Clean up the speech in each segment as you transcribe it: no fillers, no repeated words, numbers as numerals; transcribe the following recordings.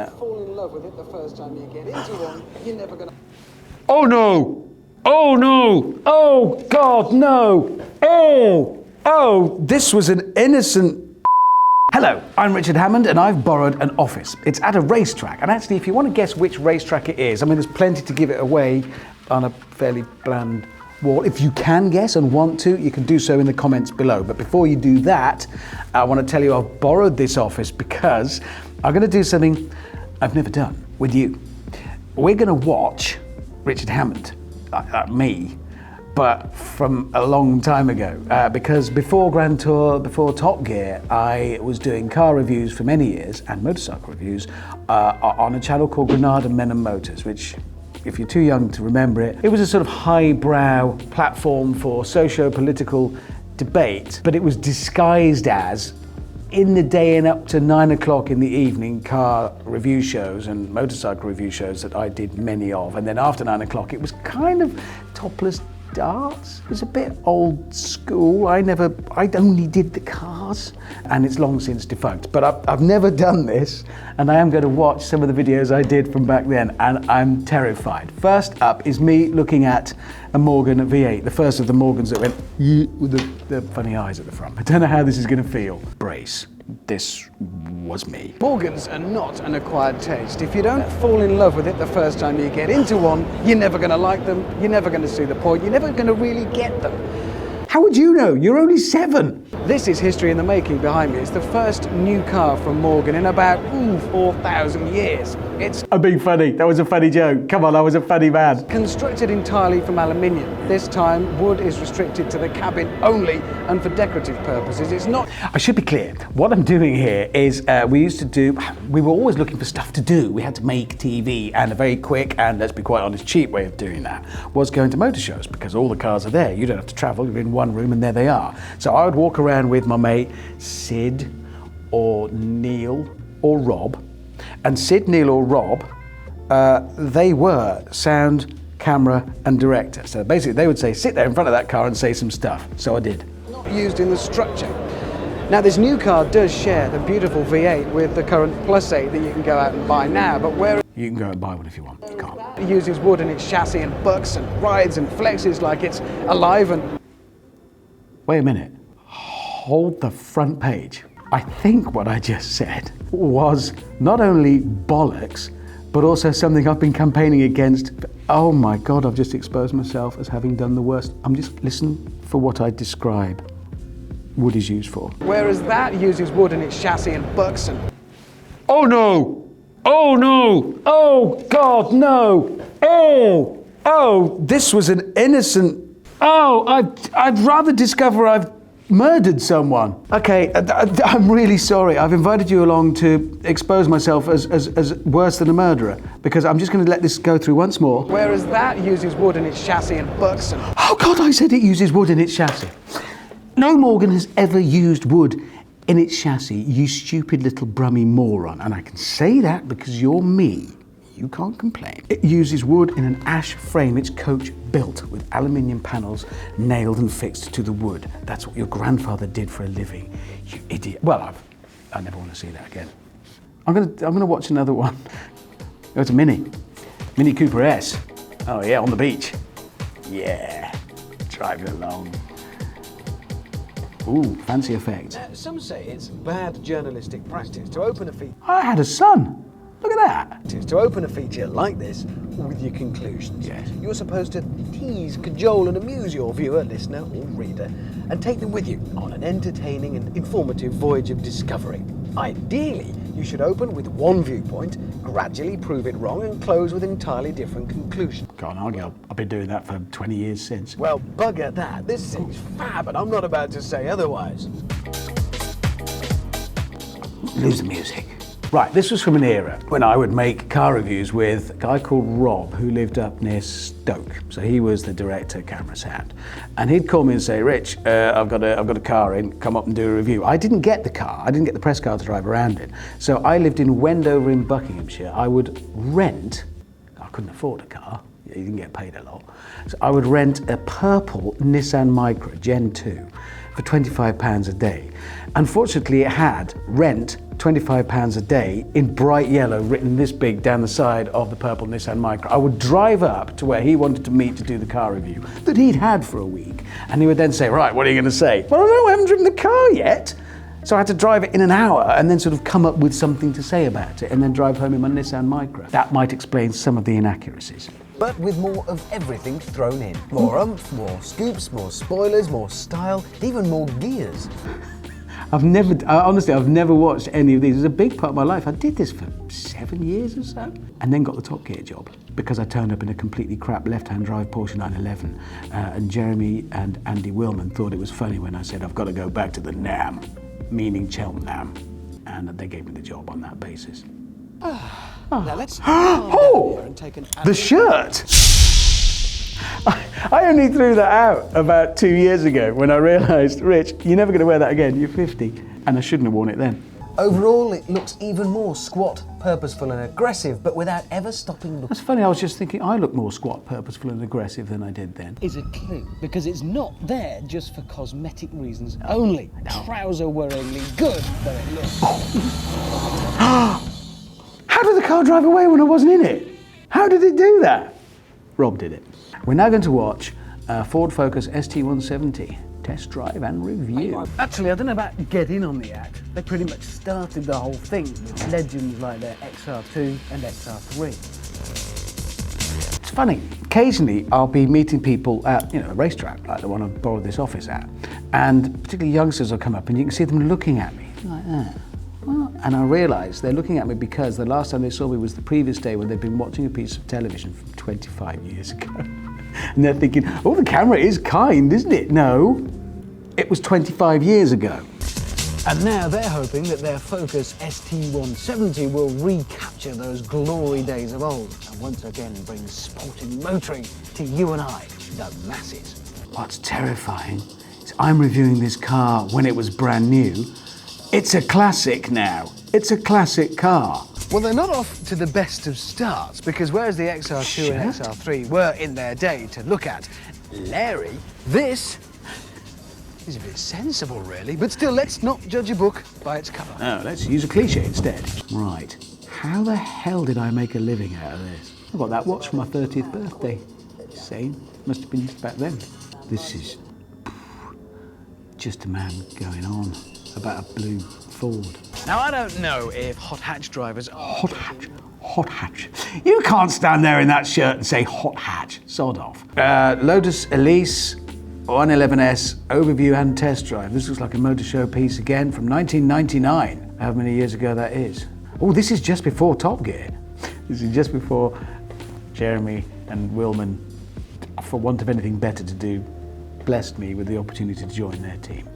fall in love with it the first time you get into one, you're never gonna... Oh no! Oh no! Oh God, no! Oh, this was an innocent... Hello, I'm Richard Hammond and I've borrowed an office. It's at a racetrack, and actually if you want to guess which racetrack it is, I mean there's plenty to give it away on a fairly bland wall. If you can guess and want to, you can do so in the comments below. But before you do that, I want to tell you I've borrowed this office because I'm going to do something I've never done with you. We're going to watch Richard Hammond, me, but from a long time ago, because before Grand Tour, before Top Gear, I was doing car reviews for many years and motorcycle reviews on a channel called Granada Men Motors, which, if you're too young to remember it, it was a sort of highbrow platform for socio-political debate, but it was disguised as, in the day and up to 9 o'clock in the evening, car review shows and motorcycle review shows that I did many of. And then after 9 o'clock, it was kind of topless darts. It was a bit old school. I only did the cars, and it's long since defunct. But I've never done this, and I am going to watch some of the videos I did from back then, and I'm terrified. First up is me looking at a Morgan V8, the first of the Morgans that went with the funny eyes at the front. I don't know how this is going to feel. Brace. This was me. Morgans are not an acquired taste. If you don't fall in love with it the first time you get into one, you're never going to like them, you're never going to see the point, you're never going to really get them. How would you know? You're only 7. This is history in the making behind me. It's the first new car from Morgan in about 4,000 years. It's... I'm being funny. That was a funny joke. Come on, I was a funny man. Constructed entirely from aluminium. This time, wood is restricted to the cabin only and for decorative purposes. It's not... I should be clear. What I'm doing here is we were always looking for stuff to do. We had to make TV, and a very quick and, let's be quite honest, cheap way of doing that was going to motor shows, because all the cars are there. You don't have to travel. You're in one room and there they are. So I would walk around with my mate Sid or Neil or Rob, and Sid, Neil or Rob, they were sound, camera and director. So basically they would say, sit there in front of that car and say some stuff. So I did. Not used in the structure. Now this new car does share the beautiful V8 with the current Plus 8 that you can go out and buy now, but where you can go and buy one if you want. You can't. It uses wood in its chassis and bucks and rides and flexes like it's alive and... Wait a minute. Hold the front page. I think what I just said was not only bollocks, but also something I've been campaigning against. Oh my God, I've just exposed myself as having done the worst. Listen for what I describe wood is used for. Whereas that uses wood in its chassis and bucks and... Oh no! Oh no! Oh God, no! Oh, this was an innocent... Oh, I'd rather discover I've murdered someone. Okay, I'm really sorry. I've invited you along to expose myself as worse than a murderer, because I'm just going to let this go through once more. Whereas that uses wood in its chassis and bucks and... Oh God, I said it uses wood in its chassis. No Morgan has ever used wood in its chassis, you stupid little brummy moron. And I can say that because you're me. You can't complain. It uses wood in an ash frame its coach built with aluminium panels nailed and fixed to the wood. That's what your grandfather did for a living, you idiot. Well, I never want to see that again. I'm gonna watch another one. Oh, it's a Mini Cooper S. Oh yeah, on the beach. Yeah, driving along. Ooh, fancy effects. Some say it's bad journalistic practice to open a feature. I had a son. Look at that. To open a feature like this with your conclusions. Yes. You're supposed to tease, cajole and amuse your viewer, listener or reader and take them with you on an entertaining and informative voyage of discovery. Ideally, you should open with one viewpoint, gradually prove it wrong and close with an entirely different conclusion. Can't argue. I've been doing that for 20 years since. Well, bugger that. This seems fab and I'm not about to say otherwise. Lose the music. Right, this was from an era when I would make car reviews with a guy called Rob, who lived up near Stoke. So he was the director, camera's hand. And he'd call me and say, Rich, I've got a car in, come up and do a review. I didn't get the car, I didn't get the press car to drive around in. So I lived in Wendover in Buckinghamshire. I would rent, I couldn't afford a car, you didn't get paid a lot. So I would rent a purple Nissan Micra Gen 2 for £25 a day. Unfortunately, it had rent £25 a day in bright yellow, written this big down the side of the purple Nissan Micra. I would drive up to where he wanted to meet to do the car review that he'd had for a week. And he would then say, right, what are you going to say? Well, no, I haven't driven the car yet. So I had to drive it in an hour and then sort of come up with something to say about it and then drive home in my Nissan Micra. That might explain some of the inaccuracies. But with more of everything thrown in. More oomph, more scoops, more spoilers, more style, even more gears. Honestly, I've never watched any of these. It's a big part of my life. I did this for 7 years or so, and then got the Top Gear job because I turned up in a completely crap left-hand drive Porsche 911, and Jeremy and Andy Willman thought it was funny when I said I've got to go back to the NAM, meaning Cheltenham, and they gave me the job on that basis. Now let's Oh, the shirt! I only threw that out about 2 years ago when I realised, Rich, you're never going to wear that again, you're 50. And I shouldn't have worn it then. Overall, it looks even more squat, purposeful and aggressive, but without ever stopping looking. That's funny, I was just thinking I look more squat, purposeful and aggressive than I did then. Is a clue, because it's not there just for cosmetic reasons only. Trouser-wearingly good though it looks. How did the car drive away when I wasn't in it? How did it do that? Rob did it. We're now going to watch Ford Focus ST170 test drive and review. Actually, I don't know about get in on the act. They pretty much started the whole thing with legends like their XR2 and XR3. It's funny, occasionally I'll be meeting people at a racetrack like the one I borrowed this office at, and particularly youngsters will come up and you can see them looking at me like that. And I realise they're looking at me because the last time they saw me was the previous day when they'd been watching a piece of television from 25 years ago. And they're thinking, oh, the camera is kind, isn't it? No, it was 25 years ago. And now they're hoping that their Focus ST170 will recapture those glory days of old and once again bring sporting motoring to you and I, the masses. What's terrifying is I'm reviewing this car when it was brand new. It's a classic now. It's a classic car. Well, they're not off to the best of starts, because whereas the XR2 and XR3 were in their day to look at, Larry, this is a bit sensible, really. But still, let's not judge a book by its cover. No, let's use a cliche instead. Right. How the hell did I make a living out of this? I got that watch for my 30th birthday. Same. Must have been just back then. This is just a man going on about a blue Ford. Now, I don't know if hot hatch drivers are... Hot hatch? Hot hatch. You can't stand there in that shirt and say hot hatch. Sod off. Lotus Elise 111S overview and test drive. This looks like a motor show piece again from 1999. How many years ago that is. Oh, this is just before Top Gear. This is just before Jeremy and Willman, for want of anything better to do, blessed me with the opportunity to join their team.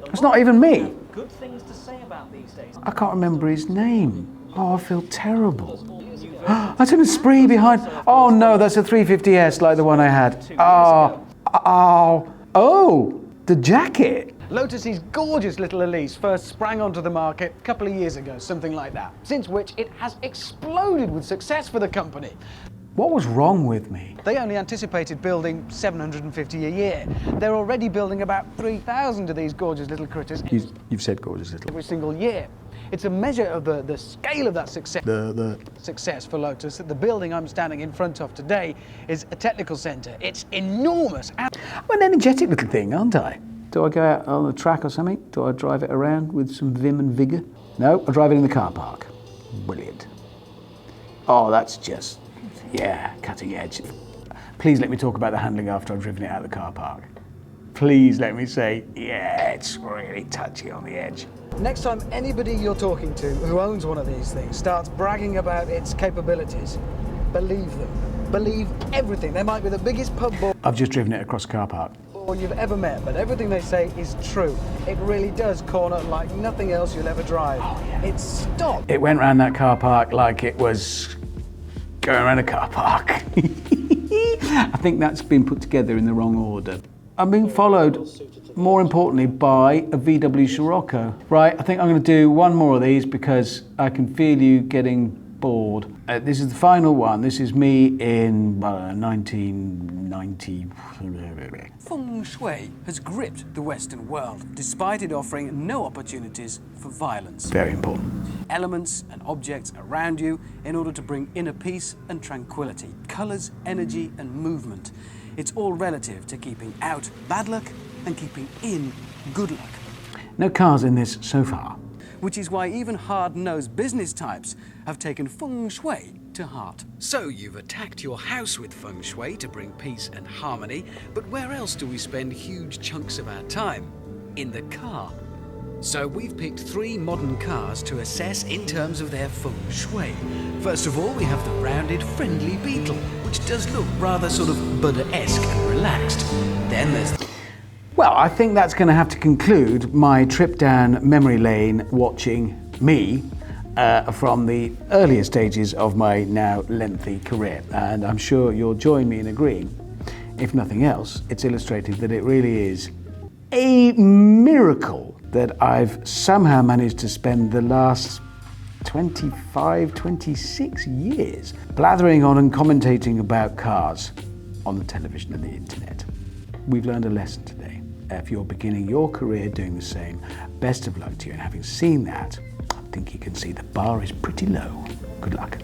It's not even me. Good things to say about these days. I can't remember his name. Oh, I feel terrible. That's an Esprit behind. Oh no, that's a 350S like the one I had. Oh, the jacket. Lotus's gorgeous little Elise first sprang onto the market a couple of years ago, something like that, since which it has exploded with success for the company. What was wrong with me? They only anticipated building 750 a year. They're already building about 3,000 of these gorgeous little critters You've said gorgeous little. every single year. It's a measure of the scale of that success. Success for Lotus that the building I'm standing in front of today is a technical centre. It's enormous. I'm an energetic little thing, aren't I? Do I go out on the track or something? Do I drive it around with some vim and vigour? No, I drive it in the car park. Brilliant. Oh, that's just, yeah, cutting edge. Please let me talk about the handling after I've driven it out of the car park. Please let me say, yeah, it's really touchy on the edge. Next time anybody you're talking to who owns one of these things starts bragging about its capabilities, believe them. Believe everything. They might be the biggest pub ball I've just driven it across the car park. you've ever met, but everything they say is true. It really does corner like nothing else you'll ever drive. Oh, yeah. It stopped. It went around that car park like it was going around a car park. I think that's been put together in the wrong order. I'm being followed, more importantly, by a VW Scirocco. Right, I think I'm going to do one more of these because I can feel you getting bored. This is the final one. This is me in 1990. Feng Shui has gripped the Western world, despite it offering no opportunities for violence. Very important. Elements and objects around you in order to bring inner peace and tranquility. Colours, energy and movement. It's all relative to keeping out bad luck and keeping in good luck. No cars in this so far. Which is why even hard-nosed business types have taken Feng Shui to heart. So you've attacked your house with Feng Shui to bring peace and harmony, but where else do we spend huge chunks of our time? In the car. So we've picked 3 modern cars to assess in terms of their Feng Shui. First of all, we have the rounded, friendly Beetle, which does look rather sort of Buddha-esque and relaxed. Then there's Well, I think that's going to have to conclude my trip down memory lane watching me from the earlier stages of my now lengthy career. And I'm sure you'll join me in agreeing. If nothing else, it's illustrated that it really is a miracle that I've somehow managed to spend the last 25, 26 years blathering on and commentating about cars on the television and the internet. We've learned a lesson today. If you're beginning your career doing the same, best of luck to you. And having seen that, I think you can see the bar is pretty low. Good luck.